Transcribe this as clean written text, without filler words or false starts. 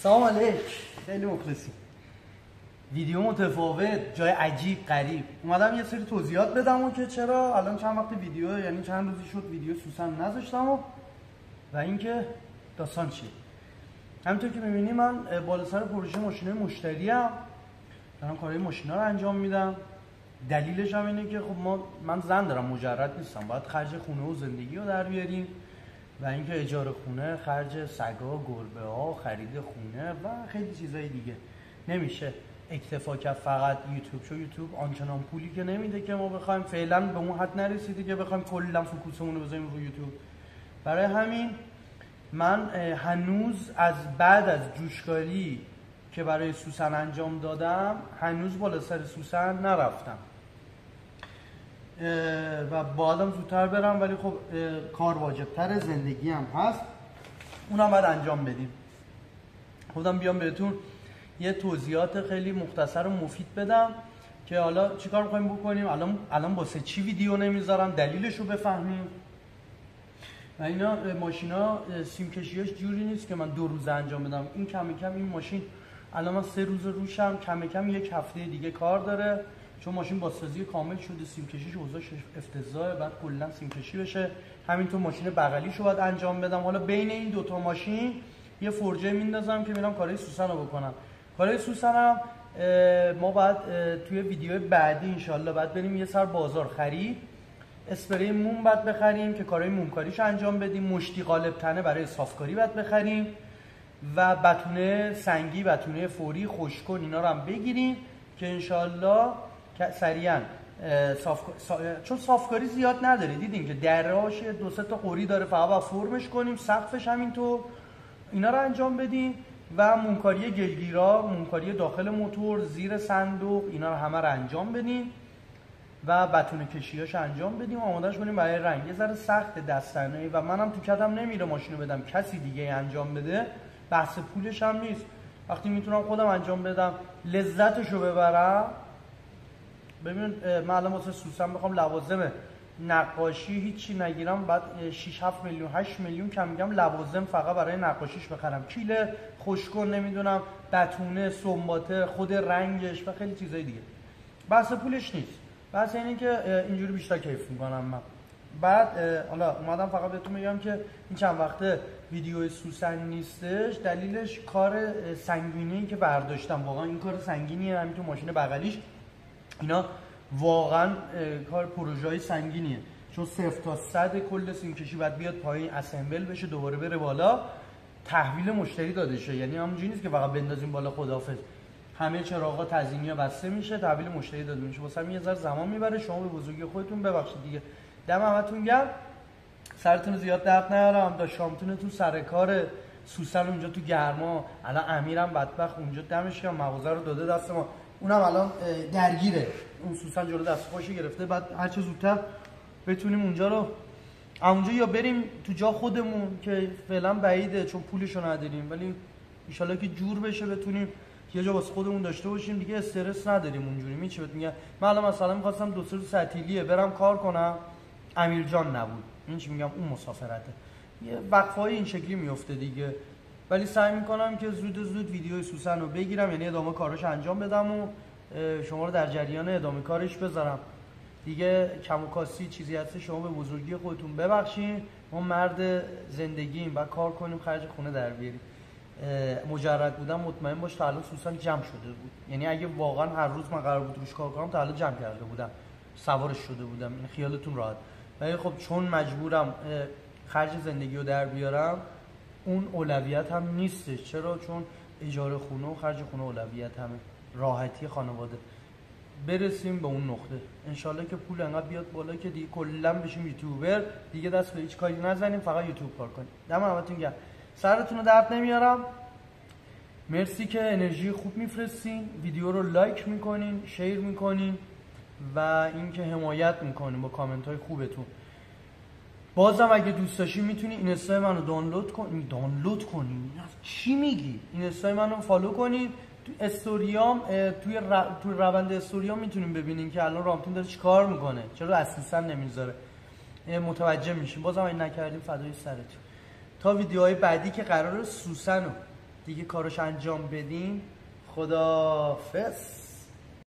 سلام علیک. خیلی مخلصی. ویدیو متفاوت، جای عجیب غریب. اومدم یه سری توضیحات بدم و که چرا الان چند وقت ویدیو، یعنی چند روزی شد ویدیو سوسن نذاشتم و اینکه داستان چیه. همونطور که می‌بینی من بالا سر پروژه ماشینای مشتری ام. دارم کارهای ماشینا رو انجام میدم. دلیلش هم اینه که خب من زن دارم، مجرد نیستم. باید خرج خونه و زندگی رو در بیاریم و اینکه اجاره خونه، خرج سگا، گربه‌ها، خرید خونه و خیلی چیزای دیگه. نمیشه اکتفا کرد فقط یوتیوب، چون یوتیوب آنچنان پولی که نمیده که ما بخوایم، فعلا به اون حد نرسیده که بخوایم کلا فوکوسمون رو بذاریم روی یوتیوب. برای همین من هنوز از بعد از جوشکاری که برای سوسن انجام دادم هنوز بالا سر سوسن نرفتم و بعدم زودتر برم، ولی خب کار واجبتر، زندگی هم هست، اونم باید انجام بدیم. خودم بیام بهتون یه توضیحات خیلی مختصر و مفید بدم که حالا چیکار می‌خوایم بکنیم، الان واسه چی ویدیو نمیذارم، دلیلش رو بفهمیم. و اینا ماشینا سیم کشیاش جوری نیست که من 2 روز انجام بدم. این کم کم این ماشین الان من 3 روز روشم، کم کم 1 هفته دیگه کار داره، چون ماشین بازسازی کامل شده، سیم کشیش اوضاعش افتضاحه، بعد کلا سیم کشی بشه. همینطور ماشین بغلیشو باید انجام بدم. حالا بین این 2 تا ماشین یه فرجه میندازم که میرم کارهای سوسن رو بکنم. کارهای سوسن هم ما باید توی ویدیو بعدی انشالله باید بریم یه سر بازار خرید، اسپری موم باید بخریم که کارهای مومکاریش انجام بدیم، مشتی قالب تنه برای صافکاری باید بخریم و بتونه سنگی، بتونه فوری، خشک‌کن اینا رو هم بگیریم که انشالله سریعا چون صافکاری زیاد نداره، دیدین که دراش 2-3 تا قوری داره، فقط باید فرمش کنیم، سقفش همینطور، اینا رو انجام بدیم و مومکاری گلگیرا، مومکاری داخل موتور، زیر صندوق، اینا رو همه رو انجام بدیم و بتونه کشیاش انجام بدیم، آمادهش کنیم برای رنگ. یه ذره سخت دستانه‌ای و منم تو کدم نمیره ماشینو بدم کسی دیگه انجام بده، بحث پولش هم نیست. وقتی میتونم خودم انجام بدم، لذتشو ببرم. ببین من الان واسه سوسن بخوام لوازم نقاشی هیچی نگیرم، بعد 6-7 میلیون 8 میلیون کم میگم لوازم فقط برای نقاشیش بخرم، کیله، خشک‌کن، نمیدونم بتونه، سنباته، خود رنگش و خیلی چیزای دیگه. بحث پولش نیست، بحث اینه که اینجوری بیشتر کیف میکنم من. بعد حالا اومدم فقط بهتون میگم که این چند وقته ویدیو سوسن نیستش، دلیلش کار سنگینی که برداشتم. واقعا این کار سنگینیه، همین تو ماشین بغلیش اینا واقعا کار پروژه‌ای سنگینیه، چون 0 تا 100 کل سیم کشی باید بیاد پایین، اسمبل بشه، دوباره بره بالا، تحویل مشتری داده شه. یعنی همونجوری نیست که فقط بندازیم بالا خداحافظ، همه چراغا تزیینی‌ها بسته میشه، تحویل مشتری داده میشه. واسه همین یه ذره زمان میبره. شما به بزرگی خودتون ببخشید دیگه. دم همتون گرم، سرتون زیاد درد نیارم. دا شامتون تو سر کار سوسن اونجا تو گرما. الان امیرم بدبخت اونجا دمش گرم مغازه رو داده دست ما، اونم الان درگیره. اون سوسن جلو دست پاشو گرفته، بعد هر چه زودتر بتونیم اونجا رو اونجا یا بریم تو جا خودمون که فعلا بعیده چون پولشو نداریم، ولی ان شاءالله که جور بشه بتونیم یه جا واسه خودمون داشته باشیم دیگه، استرس نداریم اونجوری. میچه میگم من الان مثلا می‌خواستم 2-3 روز تعطیلیه برم کار کنم، امیر جان نبود، این چی میگم اون مسافرته، یه وقفه‌ای این شکلی میفته دیگه. ولی سعی میکنم که زود ویدیوی سوسن رو بگیرم، یعنی ادامه کارش انجام بدم و شما رو در جریان ادامه کارش بذارم دیگه. کم و کاستی چیزی هست شما به بزرگی خودتون ببخشید، ما مرد زندگییم و کار کنیم، خرج خونه در بیاریم. مجرد بودم مطمئن باش تا الان سوسن جمع شده بود، یعنی اگه واقعا هر روز من قرار بود روش کار کنم تا الان جمع کرده بودم، سوارش شده بودم، این خیالتون راحت. ولی خب چون مجبورم خرج زندگی رو در بیارم، اون اولویت هم نیستش. چرا؟ چون اجاره خونه و خرج خونه اولویت همه، راحتی خانواده. برسیم به اون نقطه انشالله که پول انقدر بیاد بالا که دیگه کلا بشیم یوتیوبر دیگه، دست به هیچ کاری نزنیم، فقط یوتیوب کار کنیم. دم همتون گرم، سرتون رو درد نمیارم. مرسی که انرژی خوب میفرستین، ویدیو رو لایک میکنین، شیر میکنین و اینکه حمایت میکنین با کامنت های خوبتون. بازم اگه دوست داشتی میتونی اینستای منو دانلود کنی. چی میگی؟ اینستای منو فالو کنین. تو استوریام تو روند استوریام میتونیم ببینین که الان رامتین داره چیکار میکنه، چرا اساسا نمیذاره، متوجه میشین. بازم این نکردیم فدای سرتون. تا ویدیوهای بعدی که قراره سوسن رو دیگه کارش انجام بدیم. خدافظ.